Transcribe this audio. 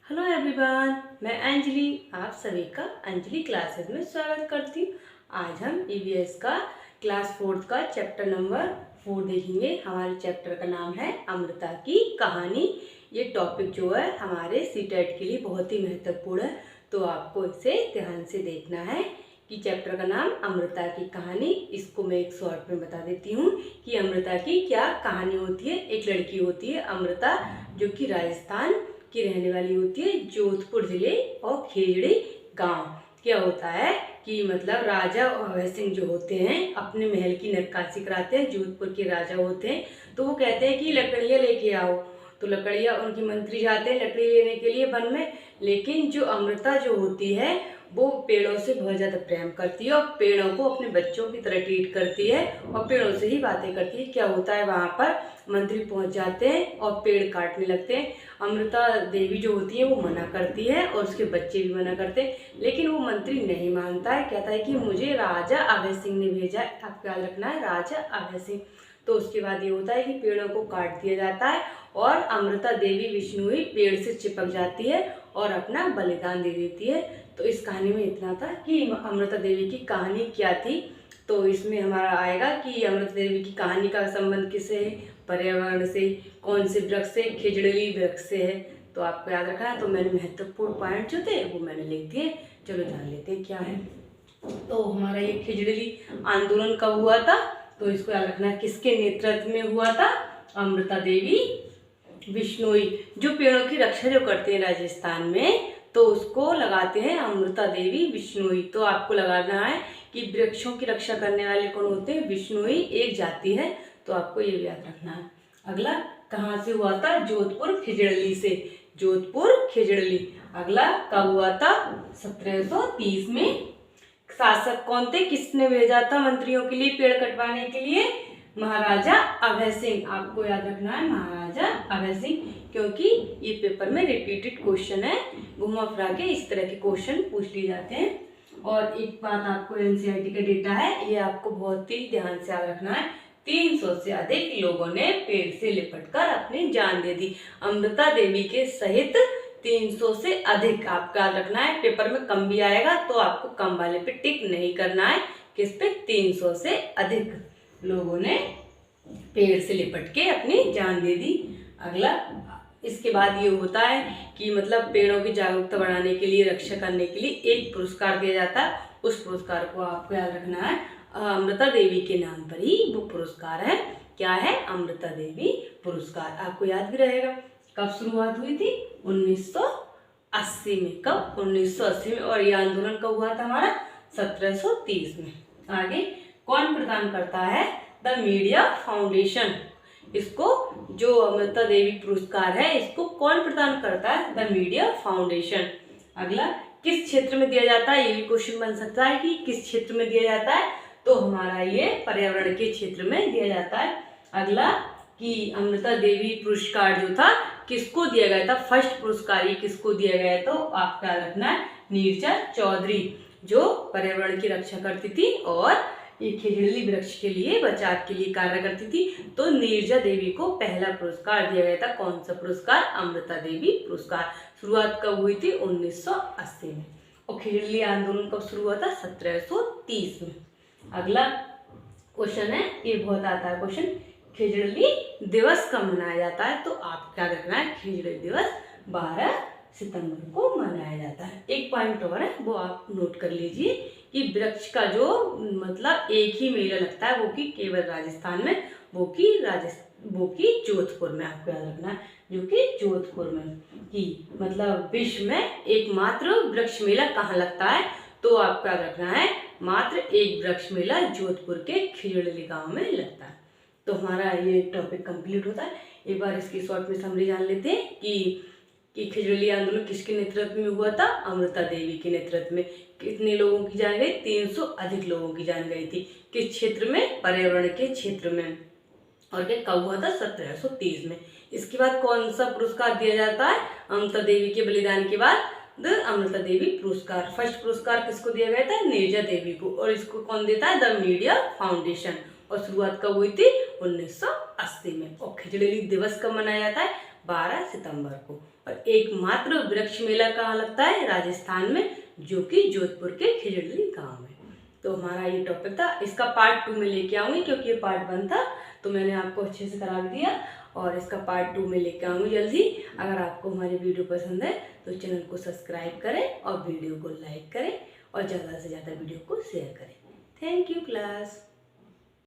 Hello everyone, मैं अंजलि आप सभी का अंजलि क्लासेस में स्वागत करती हूँ। आज हम ईवीएस का क्लास 4 का चैप्टर नंबर 4 देखेंगे। हमारे चैप्टर का नाम है अमृता की कहानी। ये टॉपिक जो है हमारे सीटेट के लिए बहुत ही महत्वपूर्ण है, तो आपको इसे ध्यान से देखना है कि चैप्टर का नाम अमृता की कहानी। इसको मैं एक शॉर्ट में बता देती हूँ कि अमृता की क्या कहानी होती है। एक लड़की होती है अमृता, जो कि राजस्थान की रहने वाली होती है, जोधपुर जिले और खेजड़ी गांव। क्या होता है कि मतलब राजा अभय सिंह जो होते हैं अपने महल की नक्काशी कराते हैं। जोधपुर के राजा होते हैं, तो वो कहते हैं कि लकड़ियाँ लेके आओ, तो लकड़ियाँ उनकी मंत्री जाते हैं लकड़ी लेने के लिए वन में। लेकिन जो अमृता जो होती है वो पेड़ों से बहुत ज़्यादा प्रेम करती है और पेड़ों को अपने बच्चों की तरह ट्रीट करती है और पेड़ों से ही बातें करती है। क्या होता है, वहाँ पर मंत्री पहुँच जाते हैं और पेड़ काटने लगते हैं। अमृता देवी जो होती है वो मना करती है और उसके बच्चे भी मना करते हैं, लेकिन वो मंत्री नहीं मानता है। कहता है कि मुझे राजा अभय सिंह ने भेजा है, आप ख्याल रखना है, राजा अभय सिंह। तो उसके बाद ये होता है कि पेड़ों को काट दिया जाता है और अमृता देवी विष्णुई पेड़ से चिपक जाती है और अपना बलिदान दे देती है। तो इस कहानी में इतना था कि अमृता देवी की कहानी क्या थी। तो इसमें हमारा आएगा कि अमृता देवी की कहानी का संबंध किससे है, पर्यावरण से, कौन से वृक्ष से, खिजड़ली वृक्ष से है। तो आपको याद रखना है। तो मैंने महत्वपूर्ण पॉइंट जो थे वो मैंने लिख दिए। चलो जान लेते हैं क्या है। तो हमारा ये खिजड़ली आंदोलन कब हुआ था, तो इसको याद रखना है, किसके नेतृत्व में हुआ था। अमृता देवी विश्नोई, जो पेड़ों की रक्षा जो करते हैं राजस्थान में, तो उसको लगाते हैं अमृता देवी विश्नोई। तो आपको लगाना है कि वृक्षों की रक्षा करने वाले कौन होते हैं, विश्नोई एक जाति है। तो आपको ये भी याद रखना है। अगला कहाँ से हुआ था, जोधपुर खिजड़ली से, जोधपुर खिजड़ली। अगला कब हुआ था, 1730 में। शासक कौन थे, किसने भेजा था मंत्रियों के लिए पेड़ कटवाने के लिए, महाराजा अभय सिंह। आपको याद रखना है महाराजा अभय सिंह, क्योंकि ये पेपर में रिपीटेड क्वेश्चन है, घुमा फिरा के इस तरह के क्वेश्चन पूछ लिए जाते हैं। और एक बात आपको एनसीईआरटी का डेटा है, ये आपको बहुत ही ध्यान से याद रखना है। 300 से अधिक लोगों ने पेड़ से लिपटकर अपनी जान दे दी। अमृता देवी के सहित 300 से अधिक, आपको याद रखना है। पेपर में कम भी आएगा तो आपको कम वाले पे टिक नहीं करना है, किस पे, 300 से अधिक लोगों ने पेड़ से लिपट के अपनी जान दे दी। अगला इसके बाद ये होता है कि मतलब पेड़ों की जागरूकता बढ़ाने के लिए, रक्षा करने के लिए एक पुरस्कार दिया जाता है। उस पुरस्कार को आपको याद रखना है, अमृता देवी के नाम पर ही वो पुरस्कार है। क्या है, अमृता देवी पुरस्कार। आपको याद भी रहेगा कब शुरुआत हुई थी, 1980 में। कब, 1980 में। और ये आंदोलन कब हुआ था हमारा, 1730 में। आगे कौन प्रदान करता है, द मीडिया फाउंडेशन। इसको जो अमृता देवी पुरस्कार है इसको कौन प्रदान करता है, द मीडिया फाउंडेशन। अगला किस क्षेत्र में दिया जाता है, ये भी क्वेश्चन बन सकता है कि किस क्षेत्र में दिया जाता है, तो हमारा ये पर्यावरण के क्षेत्र में दिया जाता है। अगला कि अमृता देवी पुरस्कार जो था किसको दिया गया था, फर्स्ट पुरस्कार ये किसको दिया गया, तो आपका रखना है नीरजा चौधरी, जो पर्यावरण की रक्षा करती थी और ये खिजड़ली वृक्ष के लिए बचाव के लिए कार्य करती थी। तो नीरजा देवी को पहला पुरस्कार दिया गया था। कौन सा पुरस्कार, अमृता देवी पुरस्कार। शुरुआत कब हुई थी, 1980 में। और खिजड़ली आंदोलन कब शुरू हुआ था, 1730 में। अगला क्वेश्चन है, ये बहुत आता है क्वेश्चन, खिजड़ली दिवस कब मनाया जाता है, तो आप क्या रखना है, खिजड़ली दिवस 12 सितंबर को मनाया जाता है। एक पॉइंट और है वो आप नोट कर लीजिए कि वृक्ष का जो मतलब एक ही मेला लगता है, वो कि केवल राजस्थान में, वो कि जोधपुर में। आपको याद रखना है, जो कि जोधपुर में, कि मतलब विश्व में एकमात्र वृक्ष मेला कहाँ लगता है, तो आपको याद रखना है मात्र एक वृक्ष मेला जोधपुर के खिजड़ली गांव में लगता है। तो हमारा ये टॉपिक कंप्लीट होता है। एक बार इसकी शॉर्ट में समरी जान लेते हैं कि खिजड़ली आंदोलन किसके नेतृत्व में हुआ था, अमृता देवी के नेतृत्व में। कितने लोगों की जान गई, 300 अधिक लोगों की जान गई थी। किस क्षेत्र में, पर्यावरण के क्षेत्र में। और क्या कब हुआ था, 1730 में। इसके बाद कौन सा पुरस्कार दिया जाता है, अमृता देवी के बलिदान के बाद द अमृता देवी पुरस्कार। फर्स्ट पुरस्कार किसको दिया गया था, नीरजा देवी को। और इसको कौन देता है, द मीडिया फाउंडेशन। और शुरुआत कब हुई थी, 1980 में। और खिजड़ली दिवस कब मनाया जाता है, 12 सितंबर को। और एकमात्र वृक्ष मेला कहाँ लगता है? राजस्थान में, जो कि जोधपुर के खिजड़ली गांव में। तो हमारा ये टॉपिक था, इसका पार्ट 2 में लेके आऊँगी क्योंकि ये पार्ट 1 था तो मैंने आपको अच्छे से करा दिया, और इसका पार्ट 2 में लेके आऊँगी जल्दी। अगर आपको हमारी वीडियो पसंद है तो चैनल को सब्सक्राइब करें और वीडियो को लाइक करें और ज़्यादा से ज़्यादा वीडियो को शेयर करें। Thank you class.